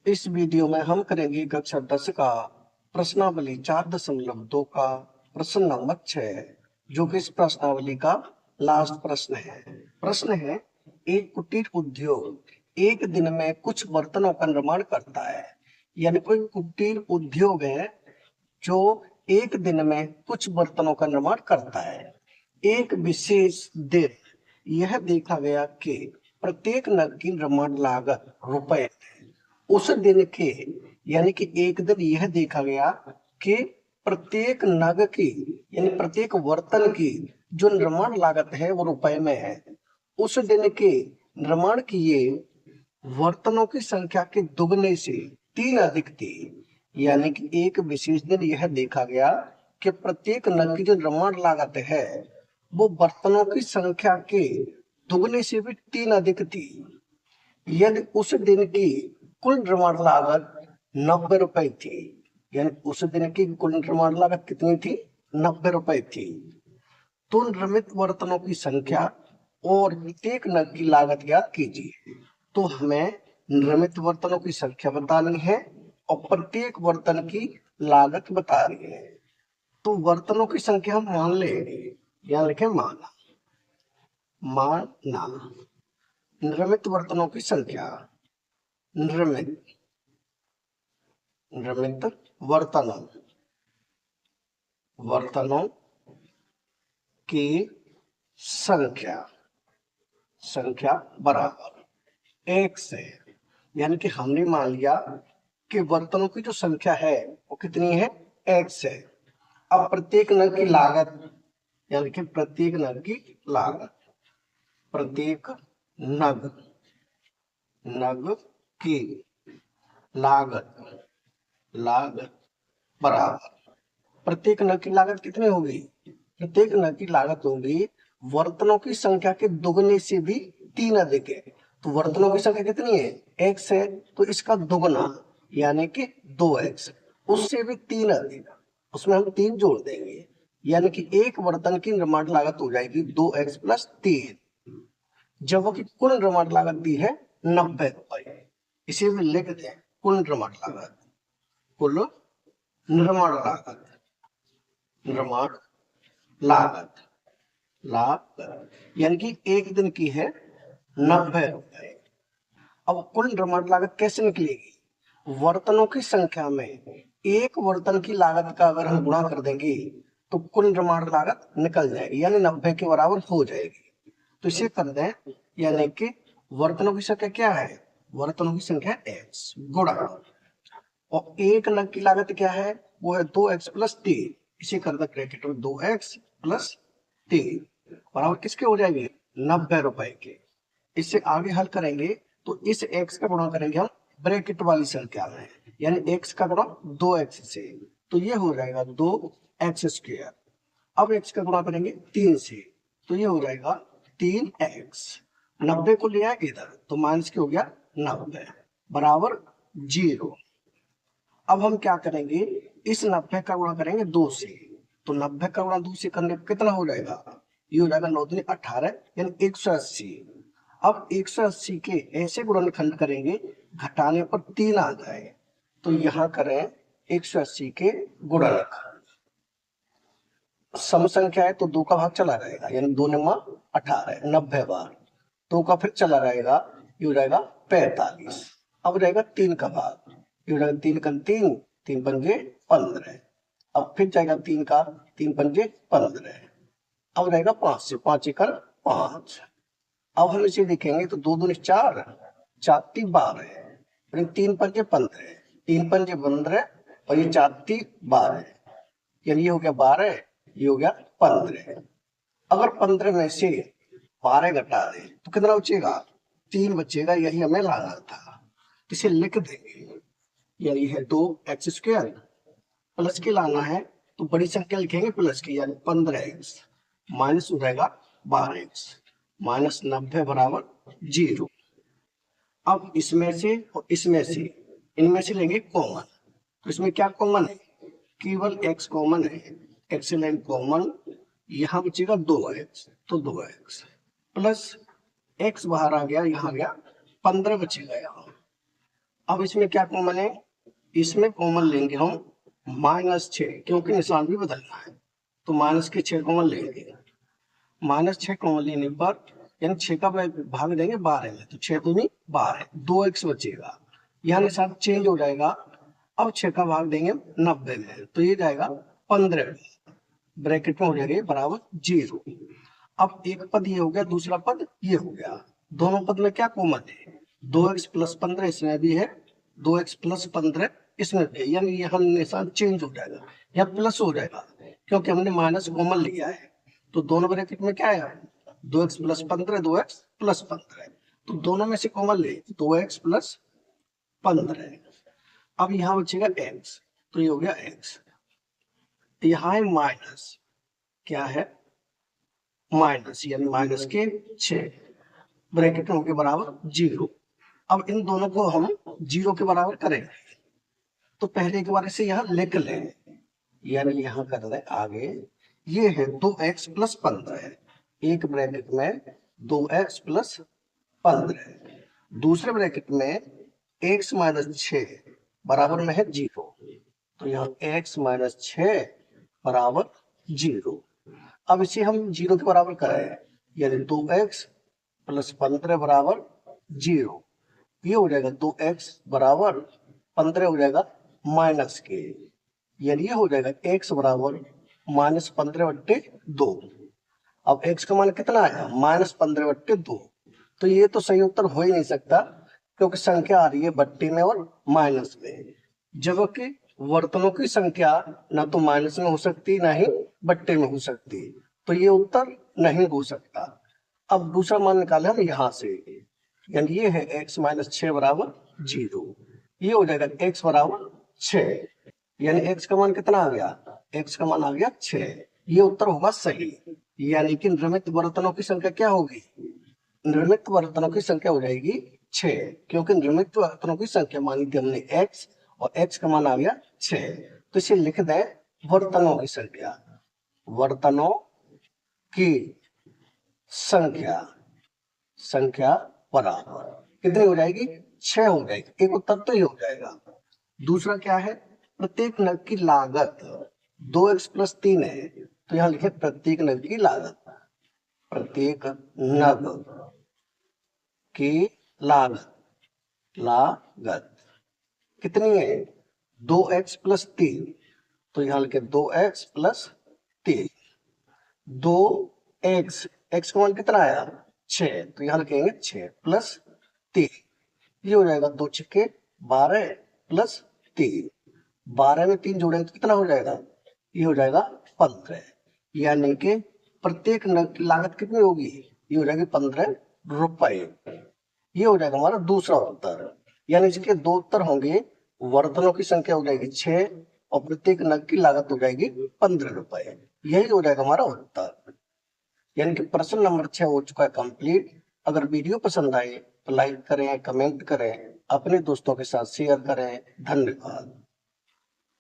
इस वीडियो में हम करेंगे कक्षा 10 का प्रश्नावली 4.2 का प्रश्न नंबर 6, जो कि इस प्रश्नावली का लास्ट प्रश्न है। प्रश्न है, एक कुटीर उद्योग एक दिन में कुछ बर्तनों का निर्माण करता है। यानी कोई कुटीर उद्योग है जो एक दिन में कुछ बर्तनों का निर्माण करता है। एक विशेष दिन यह देखा गया कि प्रत्येक नग की निर्माण लागत रुपए उस दिन के, यानी कि एक दिन यह देखा गया कि प्रत्येक नग की यानी प्रत्येक बर्तन की जो निर्माण लागत है वो रुपए में है। उस दिन के निर्माण किए बर्तनों की संख्या के दुगने से 3 अधिक थी। यानी कि एक विशेष दिन यह देखा गया कि प्रत्येक नग की जो निर्माण लागत है वो बर्तनों की संख्या के दुगने से भी 3 अधिक थी। यदि उस दिन की कुल निर्माण लागत 90 रुपए थी, यानी उस दिन की कुल निर्माण लागत कितनी थी? 90 रुपए थी। तो निर्मित बर्तनों की संख्या और प्रत्येक नग की लागत ज्ञात कीजिए। तो हमें निर्मित बर्तनों की संख्या बतानी है और प्रत्येक बर्तन की लागत बता रही है। तो बर्तनों की संख्या हम मान लेंगे, यहाँ लिखे माना। माना निर्मित बर्तनों की संख्या, निर्मित निर्मित बर्तनों बर्तनों की संख्या संख्या बराबर एक से। यानी कि हमने मान लिया कि बर्तनों की जो संख्या है वो कितनी है? एक से। अब प्रत्येक नग की लागत, यानी कि प्रत्येक नग की लागत, प्रत्येक नग नग की लागत लागत बराबर प्रत्येक नग की लागत कितनी होगी? प्रत्येक नग की लागत होगी बर्तनों की संख्या के दुगने से भी 3 अधिक है। तो बर्तनों की संख्या कितनी है? x है, तो इसका दुगना यानी कि 2x, उससे भी 3 अधिक, उसमें हम 3 जोड़ देंगे। यानी कि एक बर्तन की निर्माण लागत हो जाएगी 2x + 3, जब की कुल निर्माण लागत दी है 90 रुपए। इसे भी लिख दें, कुल निर्माण लागत, कुल निर्माण लागत, निर्माण लागत लागत यानी कि एक दिन की है 90 रुपए। अब कुल निर्माण लागत कैसे निकलेगी? बर्तनों की संख्या में एक बर्तन की लागत का अगर हम गुणा कर देंगे तो कुल निर्माण लागत निकल जाएगी, यानी 90 के बराबर हो जाएगी। तो इसे कर दें, यानी कि बर्तनों की संख्या क्या है? बर्तनों की संख्या x गुणा, और एक नग की लागत क्या है? वो है 2x + 3। इसे कर दे ब्रैकेट में 2x + 3 बराबर किसके हो जाएंगे? 90 रुपए के। इससे आगे हल करेंगे तो इस x का गुणा करेंगे हम ब्रैकेट वाली संख्या में, यानी x का गुणा 2x से, तो ये हो जाएगा 2x²। अब x का गुणा करेंगे 3 से, तो ये हो जाएगा 3x। 90 को ले आए इधर तो माइनस के हो गया 90 बराबर 0। अब हम क्या करेंगे? इस 90 का गुणा करेंगे 2 से, तो 90 का गुणा 2 से करने पर कितना हो जाएगा? ये हो जाएगा 9 दूनी 18, यानी 180। अब 180 के ऐसे गुणनखंड करेंगे घटाने पर 3 आ जाए, तो यहां करें 180 के गुणनखंड। सम संख्या है तो 2 का भाग चला जाएगा, यानी 2 9 18, 90 बार 2 का फिर चला जाएगा, ये हो जाएगा 45। अब रहेगा 3 का भाग, ये हो जाएगा 3 का 3, 3 पंजे 15। अब फिर जाएगा 3 का 3 पंजे 15। अब रहेगा 5 से, 5 एकड़ 5। अब हम इसे देखेंगे तो 2 दूनी 4, 4 3 12, 3 पंजे 15, 3 पंजे 15 और ये 4 3 12, यानी ये हो गया 12, ये हो गया 15। अगर 15 में से 12 घटा दे तो कितना बचेगा? 3 बचेगा, यही हमें लाना था। इसे लिख देंगे, यानी है 2x² प्लस के लाना है तो बड़ी संख्या लिखेंगे प्लस की, यानी 15x माइनस हो जाएगा 12x माइनस 90 बराबर 0। अब इसमें से और इसमें से, इनमें से लेंगे कॉमन, तो इसमें क्या कॉमन है? केवल x कॉमन है, x से लेंगे कॉमन, यहाँ बचेगा 2x, तो 2x प्लस x बाहर आ गया, यहाँ गया 15 बचेगा यहाँ, अब इसमें क्या कॉमन है, इसमें कॉमन लेंगे हम -6, क्योंकि निशान भी बदलना है, तो माइनस के 6 कॉमन लेंगे। -6 कॉमन लेने पर यानी 6 का भाग देंगे 12 में, तो 6 दूनी 12, 2x बचेगा, यहाँ निशान चेंज हो जाएगा। अब 6 का भाग देंगे 90 में, तो ये जाएगा 15, ब्रैकेट में हो जाएगा बराबर 0। अब एक पद ये हो गया, दूसरा पद ये हो गया, दोनों पद में क्या कॉमन है, 2x + 15 इसमें भी है, 2x + 15 इसमें भी है, यानी यहाँ निशान चेंज हो जाएगा, यहाँ प्लस हो जाएगा, क्योंकि हमने माइनस कॉमन लिया है। तो दोनों ब्रैकेट में क्या है, 2x + 15, 2x + 15, तो दोनों में से कॉमन ले 2x + 15। अब यहाँ बचेगा x, तो ये हो गया x, यहाँ है माइनस, क्या है माइनस, यानी माइनस के 6, ब्रैकेट में हो गया बराबर 0। अब इन दोनों को हम 0 के बराबर करेंगे, तो पहले के बारे से यहाँ लिख लें, यानी यहाँ कर दें आगे, ये है 2x + 15, एक ब्रैकेट में 2x + 15, दूसरे ब्रैकेट में x - 6 बराबर में है 0, तो यहाँ x - 6 बराबर 0। अब इसे हम 0 के बराबर करें, यानी 2x + 15 बराबर 0, ये हो जाएगा 2x बराबर 15 हो जाएगा माइनस के, यानी ये हो जाएगा x बराबर -15/2। अब x का मान कितना आया, -15/2, तो ये तो सही उत्तर हो ही नहीं सकता, क्योंकि संख्या आ रही है बट्टे में और माइनस में, जबकि वर्तनों की संख्या ना तो माइनस में हो सकती ना ही बट्टे में हो सकती, तो ये उत्तर नहीं हो सकता। अब दूसरा मान निकाले हम यहाँ से, यानी ये है x - 6 बराबर 0, ये हो जाएगा x बराबर 6, यानी x का मान कितना आ गया, x का मान आ गया 6, ये उत्तर होगा सही। यानी कि निर्मित वर्तनों की संख्या क्या होगी, निर्मित वर्तनों की संख्या हो जाएगी 6, क्योंकि निर्मित वर्तनों की संख्या मानी थी हमने x, और x का मान आ गया 6, तो इसे लिख दें वर्तनों की संख्या, वर्तनों की संख्या, संख्या बराबर कितनी हो जाएगी, 6 हो जाएगी, एक उत्तर तो ये हो जाएगा। दूसरा क्या है, प्रत्येक नग की लागत 2x + 3 है, तो यहाँ लिखे प्रत्येक नग की लागत, प्रत्येक नग की लागत, लागत कितनी है 2x + 3, तो यहाँ लिखे 2x + 3, 2x, x का मान कितना आया 6, तो यहाँ लिखेंगे 6 + 3, ये हो जाएगा 2 × 6 = 12 + 3, 12 में 3 जोड़ेंगे तो कितना हो जाएगा, ये हो जाएगा 15, यानी कि प्रत्येक नग की लागत कितनी होगी, ये हो जाएगी 15 रुपए। ये हो जाएगा हमारा दूसरा उत्तर, यानी इसके 2 उत्तर होंगे, वर्तनों की संख्या हो जाएगी 6 और प्रत्येक नग की लागत हो जाएगी 15 रुपए, यही हो जाएगा हमारा उत्तर। यानी कि प्रश्न नंबर 6 हो चुका है कंप्लीट। अगर वीडियो पसंद आए तो लाइक करें, कमेंट करें, अपने दोस्तों के साथ शेयर करें। धन्यवाद।